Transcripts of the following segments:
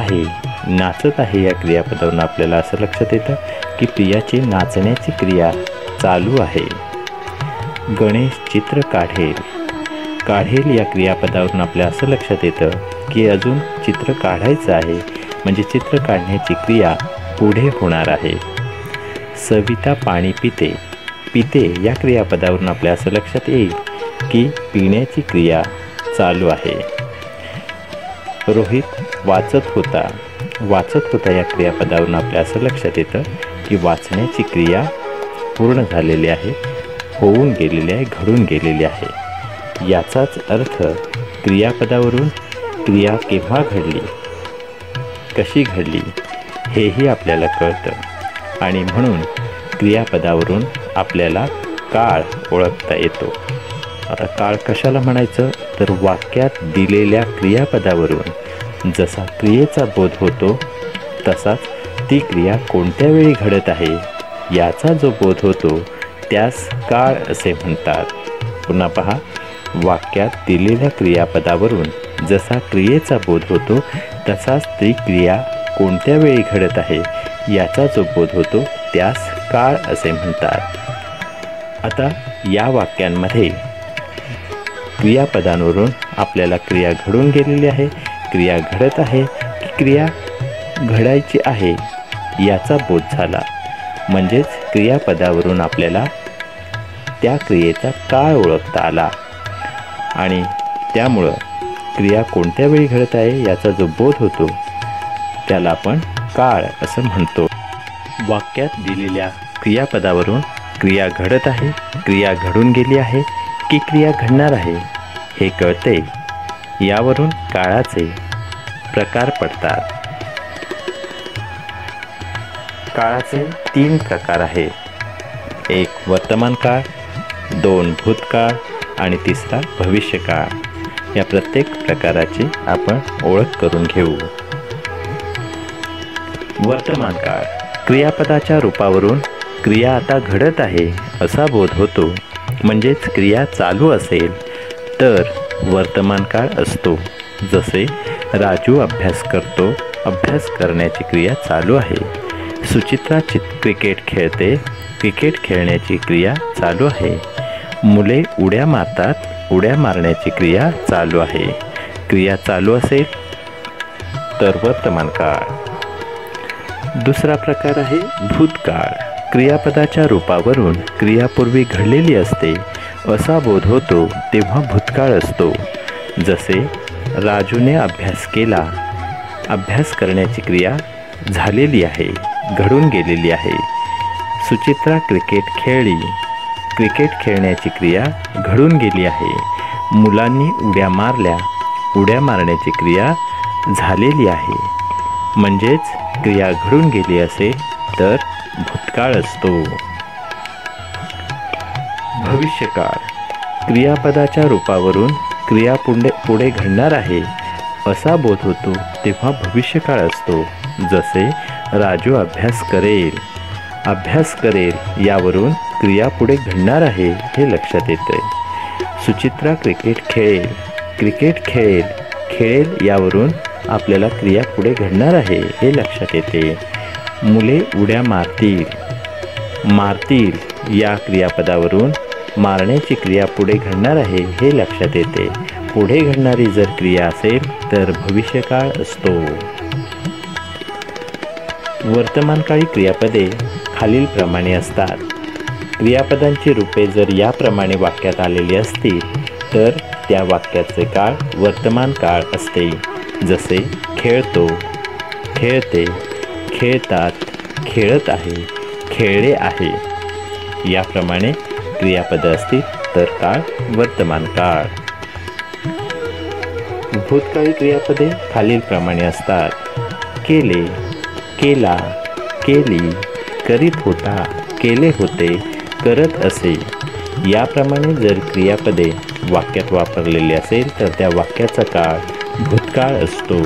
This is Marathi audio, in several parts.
आहे, नाचत आहे या क्रियापदावरून आपल्याला असं लक्षात येतं की प्रियाची नाचण्याची क्रिया चालू आहे. गणेश चित्र काढेल. काढेल या क्रियापदावरून आपल्या असं लक्षात येतं की अजून चित्र काढायचं आहे, म्हणजे चित्र काढण्याची क्रिया पुढे होणार आहे. सविता पाणी पिते. पिते या क्रियापदावरून आपल्या असं लक्षात येईल की पिण्याची क्रिया चालू आहे. रोहित वाचत होता. वाचत होता या क्रियापदावरून आपल्या असं लक्षात येतं की वाचण्याची क्रिया पूर्ण झालेली आहे, होऊन गेलेली आहे, घडून गेलेली आहे. याचाच अर्थ क्रियापदावरून क्रिया केव्हा घडली, कशी घडली हेही आपल्याला कळतं आणि म्हणून क्रियापदावरून आपल्याला काळ ओळखता येतो. आता काळ कशाला म्हणायचं, तर वाक्यात दिलेल्या क्रियापदावरून जसा क्रियेचा बोध होतो तसाच ती क्रिया कोणत्या वेळी घडत आहे याचा जो बोध होतो त्यास काळ असे म्हणतात. पुन्हा पहा, वाक्यात दिलेल्या क्रियापदावरून जसा क्रियेचा बोध होतो तसाच ती क्रिया कोणत्या वेळी घडत आहे याचा जो बोध होतो त्यास काळ असे म्हणतात. आता या वाक्यांमध्ये क्रियापदांवरून आपल्याला क्रिया घडून गेलेली आहे, क्रिया घडत आहे की क्रिया घडायची आहे याचा बोध झाला, म्हणजेच क्रियापदावरून आपल्याला त्या क्रियेचा काळ ओळखता आला आणि त्यामुळं क्रिया कोणत्या वेळी घडत आहे याचा जो बोध होतो त्याला आपण काळ असं म्हणतो. वाक्यात दिलेल्या क्रियापदावरून क्रिया घडत आहे, क्रिया घडून गेली आहे की क्रिया घडणार आहे हे कळते. यावरून काळाचे प्रकार पडतात. काळाचे 3 प्रकार आहेत. 1 वर्तमान काळ, 2 भूतकाळ आणि 3 भविष्यकाळ. या प्रत्येक प्रकाराची आपण ओळख करून घेऊ. वर्तमान काळ. क्रियापदाच्या रूपावरून क्रिया आता घडत आहे असा बोध होतो, म्हणजेच क्रिया चालू असेल तर वर्तमान काळ असतो. जसे राजू अभ्यास करतो, अभ्यास करण्याची क्रिया चालू आहे. सुचित्रा क्रिकेट खेळते, क्रिकेट खेळण्याची क्रिया चालू आहे. मुले उड्या मारतात, उड्या मारण्याची क्रिया चालू आहे. क्रिया चालू असेल तर वर्तमान काळ. दुसरा प्रकार आहे भूतकाळ. क्रियापदाच्या रूपावरून क्रियापूर्वी घडलेली असते असा बोध होतो तेव्हा भूतकाळ असतो. जसे राजूने अभ्यास केला, अभ्यास करण्याची क्रिया झालेली आहे, घडून गेलेली आहे. सुचित्रा क्रिकेट खेळली, क्रिकेट खेळण्याची क्रिया घडून गेली आहे. मुलांनी उड्या मारल्या, उड्या मारण्याची क्रिया झालेली आहे. म्हणजेच क्रिया घडून गेली असेल तर भूतकाळ असतो. भविष्यकाळ. क्रियापदाच्या रूपावरून क्रिया पुढे घडणार आहे असा बोध होतो तेव्हा भविष्यकाळ असतो. जसे राजू अभ्यास करेल, अभ्यास करेल यावरून क्रिया पुढे घडणार आहे हे लक्षात येते. सुचित्रा क्रिकेट खेळेल, क्रिकेट खेळेल, खेळेल यावरून आपल्याला क्रिया पुढे घडणार आहे हे लक्षात येते. मुले उड्या मारतील, मारतील या क्रियापदावरून मारण्याची क्रिया पुढे घडणार आहे हे लक्षात येते. पुढे घडणारी जर क्रिया असेल तर भविष्यकाळ असतो. वर्तमानकाळी क्रियापदे खालीलप्रमाणे असतात. क्रियापदांची रूपे जर याप्रमाणे वाक्यात आलेली असतील तर त्या वाक्याचे काळ वर्तमान काळ असते. जसे खेळतो, खेळते, खेळतात, खेळत आहे, खेळले आहे याप्रमाणे क्रियापदं असतील तर काळ वर्तमान काळ. भूतकाळी क्रियापदे खालीलप्रमाणे असतात. केले, केला, केली, करीत होता, केले होते, करत असे याप्रमाणे जर क्रियापदे वाक्यात वापरलेली असेल तर त्या वाक्याचा काळ भूतकाळ असतो.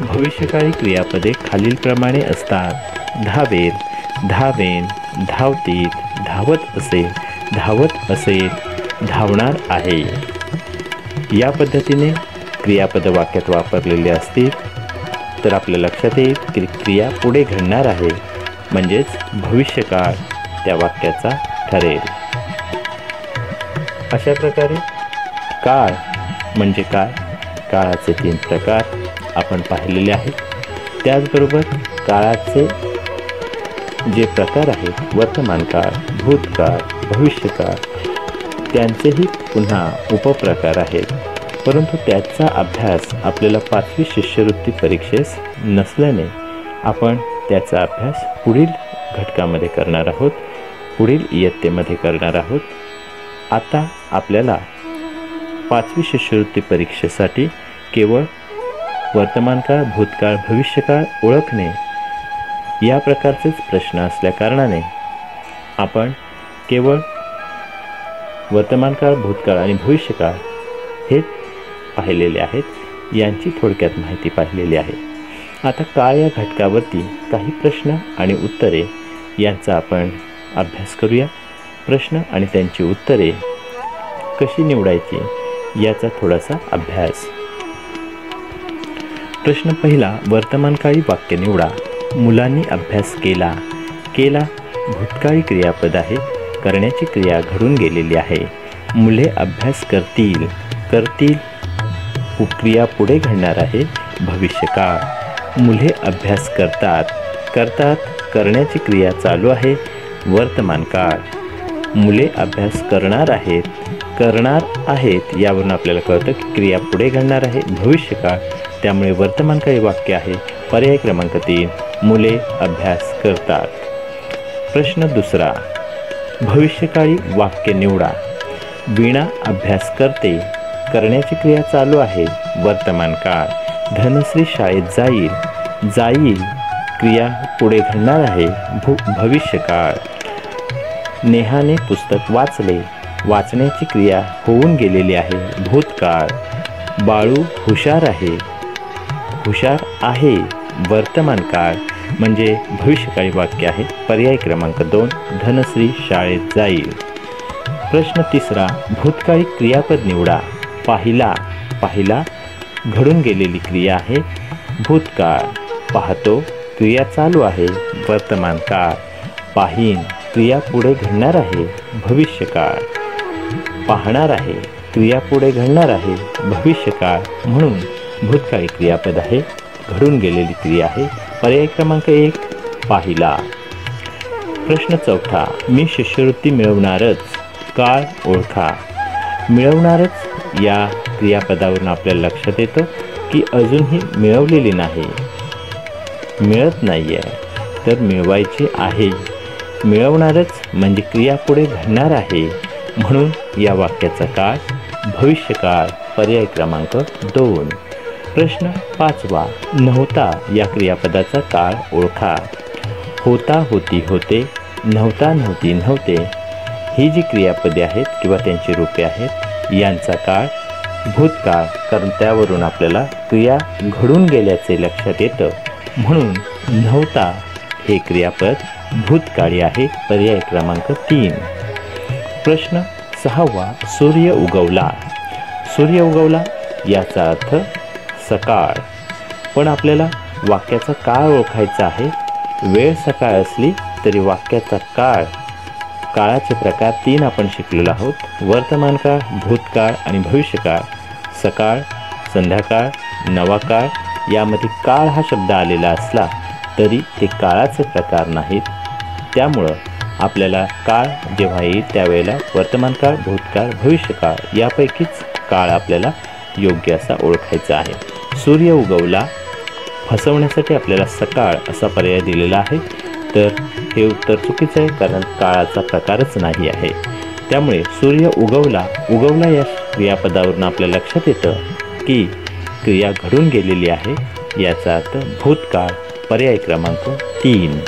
भविष्यकाळी क्रियापदे खालीलप्रमाणे असतात. धावेल, धावेन, धावतील, धावत असेल, धावत असेल, धावणार आहे. या पद्धतीने क्रियापद वाक्यात वापरलेले असतील तर आपल्या लक्षात येईल की क्रिया पुढे घडणार आहे, म्हणजेच भविष्यकाळ त्या वाक्याचा ठरेल. अशा प्रकारे काळ म्हणजे काय, काळाचे 3 प्रकार आपण पाहिलेले आहेत. त्याचबरोबर काळाचे जे प्रकार आहेत वर्तमान काळ, भूतकाळ, भविष्यकाळ, त्यांचेही पुन्हा उपप्रकार आहेत. परंतु त्याचा अभ्यास आपल्याला 5वी शिष्यवृत्ती परीक्षेस नसल्याने आपण त्याचा अभ्यास पुढील घटकामध्ये करणार आहोत, पुढील इयत्तेमध्ये करणार आहोत. आता आपल्याला 5वी शिष्यवृत्ती परीक्षेसाठी केवळ वर्तमानकाळ, भूतकाळ, भविष्यकाळ ओळखणे या प्रकारचेच प्रश्न असल्याकारणाने आपण केवळ वर्तमानकाळ, भूतकाळ आणि भविष्यकाळ हे पाहिलेले आहेत, यांची थोडक्यात माहिती पाहिलेली आहे. आता काळ या घटकावरती काही प्रश्न आणि उत्तरे यांचा आपण अभ्यास करूया. प्रश्न आणि त्यांची उत्तरे कशी निवडायची याचा थोडासा अभ्यास. प्रश्न पहिला, वर्तमानकाळी वाक्य निवडा. मुलांनी अभ्यास केला. केला भूतकाळी क्रियापद आहे, करण्याची क्रिया घडून गेलेली आहे. मुले अभ्यास करतील. करतील क्रिया पुढे घडणार आहे, भविष्यकाळ. मुले अभ्यास करतात. करतात करण्याची क्रिया चालू आहे, वर्तमानकाळ. मुले अभ्यास करणार आहेत. करणार आहेत यावरून आपल्याला कळतं की क्रिया पुढे घडणार आहे, भविष्यकाळ. त्यामुळे वर्तमानकाळी वाक्य आहे. पर्याय क्रमांक 3, मुले अभ्यास करतात. प्रश्न दुसरा, भविष्यकाळी वाक्य निवडा. वीणा अभ्यास करते. करण्याची क्रिया चालू आहे, वर्तमानकाळ. धनश्री शाळेत जाईल. जाईल क्रिया पुढे घडणार आहे, भविष्यकाळ. नेहाने पुस्तक वाचले. वाचण्याची क्रिया होऊन गेलेली आहे, भूतकाळ. बाळू हुशार आहे. हुशार आहे वर्तमानकाळ म्हणजे भविष्यकाळी वाक्य आहे. पर्याय क्रमांक 2, धनश्री शाळेत जाईल. प्रश्न तिसरा, भूतकाळी क्रियापद निवडा. पाहिला. पाहिला घडून गेलेली क्रिया आहे, भूतकाळ. पाहतो क्रिया चालू आहे, वर्तमानकाळ. पाहीन क्रिया पुढे घडणार आहे, भविष्यकाळ. पाहणार आहे क्रिया पुढे घडणार आहे, भविष्यकाळ. म्हणून भूतकाळी क्रियापद आहे, घडून गेलेली क्रिया आहे. पर्याय क्रमांक 1, पाहिला. प्रश्न चौथा, मी शिष्यवृत्ती मिळवणारच. काळ ओळखा. मिळवणारच या क्रियापदावरून आपल्याला लक्षात येतं की अजूनही मिळवलेली नाही, मिळत नाही आहे, तर मिळवायची आहे. मिळवणारच म्हणजे क्रिया पुढे घडणार आहे, म्हणून या वाक्याचा काळ भविष्यकाळ. पर्याय क्रमांक 2. प्रश्न 5वा, नव्हता या क्रियापदाचा काळ ओळखा. होता होती होते, नव्हता नव्हती नव्हते ही जी क्रियापदे आहेत किंवा त्यांची रूपे आहेत यांचा काळ भूतकाळ, कारण त्यावरून आपल्याला क्रिया घडून गेल्याचे लक्षात येतं, म्हणून नव्हता हे क्रियापद भूतकाळी आहे. पर्याय क्रमांक 3. प्रश्न 6वा, सूर्य उगवला. सूर्य उगवला याचा अर्थ सकाळ, पण आपल्याला वाक्याचा काळ ओळखायचा आहे. वेळ सकाळ असली तरी वाक्याचा काळ, काळाचे प्रकार 3 आपण शिकलेलो आहोत, वर्तमानकाळ, भूतकाळ आणि भविष्यकाळ. सकाळ, संध्याकाळ, नवा काळ यामध्ये काळ हा शब्द आलेला असला तरी ते काळाचे प्रकार नाहीत. त्यामुळं आपल्याला काळ जेव्हा येईल त्यावेळेला वर्तमानकाळ, भूतकाळ, भविष्यकाळ यापैकीच काळ आपल्याला योग्य असा ओळखायचा आहे. सूर्य उगवला फसवण्यासाठी आपल्याला सकाळ असा पर्याय दिलेला आहे, तर हे उत्तर चुकीचं आहे, कारण काळाचा प्रकारच नाही आहे. त्यामुळे सूर्य उगवला, उगवला या क्रियापदावरून आपल्या लक्षात येतं की क्रिया घडून गेलेली आहे, याचा अर्थ भूतकाळ. पर्याय क्रमांक 3.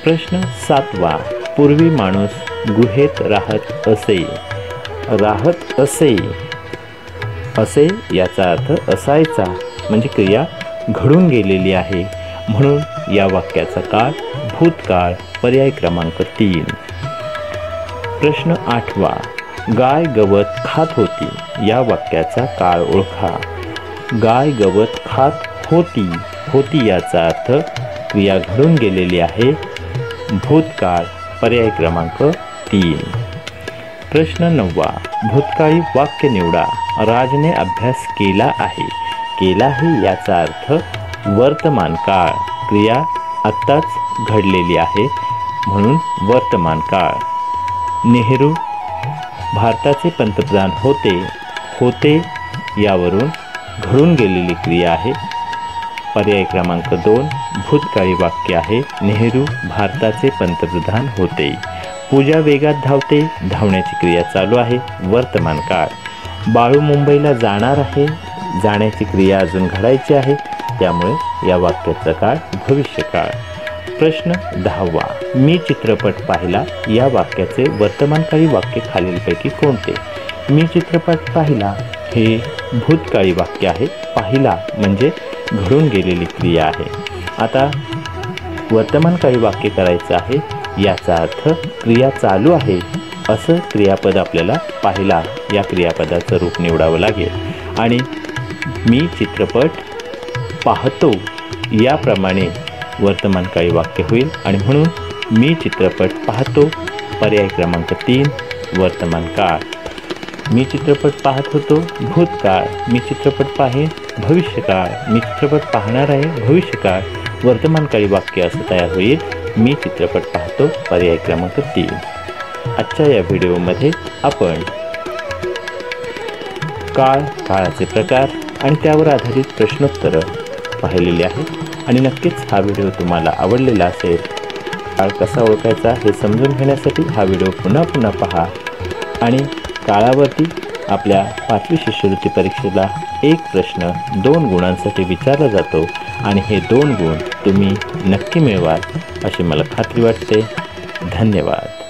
प्रश्न 7वा, पूर्वी माणूस गुहेत राहत असे. राहत असे, असे याचा अर्थ असायचा म्हणजे क्रिया घडून गेलेली आहे, म्हणून या वाक्याचा काळ भूतकाळ. पर्याय क्रमांक 3. प्रश्न 8वा, गाय गवत खात होती या वाक्याचा काळ ओळखा. गाय गवत खात होती. होती याचा अर्थ क्रिया घडून गेलेली आहे. भूतकाळ पर्याय क्रमांक 3. प्रश्न 9. भूतकाळी वाक्य निवडा. राजने अभ्यास केला आहे. केला आहे याचा अर्थ वर्तमान काळ. क्रिया आत्ताच घडलेली आहे म्हणून वर्तमान काळ. नेहरू भारताचे पंतप्रधान होते. होते यावरून घडून गेलेली क्रिया आहे. पर्याय क्रमांक 2 भूतकाळी वाक्य आहे. नेहरू भारताचे पंतप्रधान होते. पूजा वेगात धावते. धावण्याची क्रिया चालू आहे. वर्तमान काळ. बाळू मुंबईला जाणार आहे. जाण्याची क्रिया अजून घडायची आहे त्यामुळे या वाक्याचा काळ भविष्यकाळ. प्रश्न 10. मी चित्रपट पाहिला या वाक्याचे वर्तमानकाळी वाक्य खालीलपैकी कोणते? मी चित्रपट पाहिला हे भूतकाळी वाक्य आहे. पाहिला म्हणजे घडून गेलेली क्रिया आहे. आता वर्तमानकाळी वाक्य करायचं आहे याचा अर्थ क्रिया चालू आहे असं क्रियापद आपल्याला पाहिला या क्रियापदाचं रूप निवडावं लागेल आणि मी चित्रपट पाहतो याप्रमाणे वर्तमानकाळी वाक्य होईल आणि म्हणून मी चित्रपट पाहतो पर्याय क्रमांक 3 वर्तमान काळ. मी चित्रपट पाहत होतो भूतकाळ. मी चित्रपट पाहेन भविष्यकाळ. मी चित्रपट पाहणार आहे भविष्यकाळ. वर्तमानकाळी वाक्य असं तयार होईल. मी चित्रपट पाहतो पर्याय क्रमांक 3. आजच्या या व्हिडिओमध्ये आपण काळ, काळाचे प्रकार आणि त्यावर आधारित प्रश्नोत्तरं पाहिलेली आहेत आणि नक्कीच हा व्हिडिओ तुम्हाला आवडलेला असेल. काळ कसा ओळखायचा हे समजून घेण्यासाठी हा व्हिडिओ पुन्हा पुन्हा पहा आणि काळावरती आपल्या 5वी शिष्यवृत्ती परीक्षेला एक प्रश्न 2 गुणांसाठी विचारला जातो आणि हे 2 गुण तुम्ही नक्की मिळवाल अशी मला खात्री वाटते. धन्यवाद.